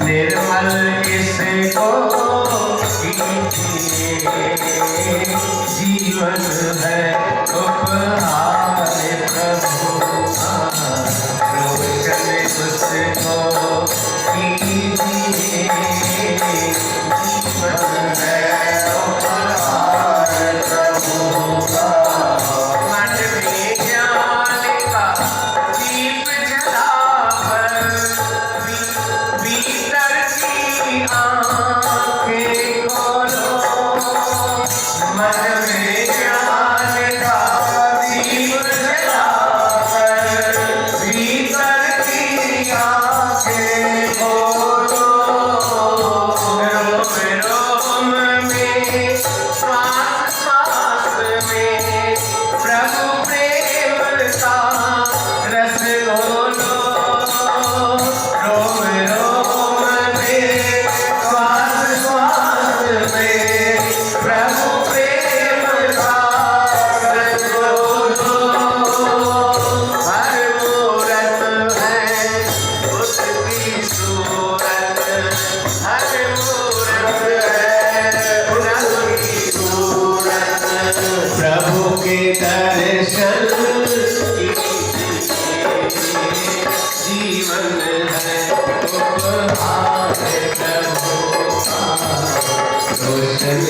निर्मल इसको कीजिए, जीवन है उपहार प्रभु का, रोशन उसको कीजिए, जीवन है उपहार प्रभु का। मन में ज्ञान का दीप जलाकर, भीतर की आँखें खोलो, मन में ज्ञान का दीप जलाकर, भीतर की आँखें खोलो, रोम रोम में श्वास श्वास में प्रभु प्रेम का रस घोलो, रोम रोम में श्वास श्वास में प्रभु प्रेम का रस घोलो। हर मूरत है उसकी सूरत, हर मूरत है उसकी सूरत, प्रभु के दर्शन कीजिए, जीवन है उपहार प्रभु का, रोशन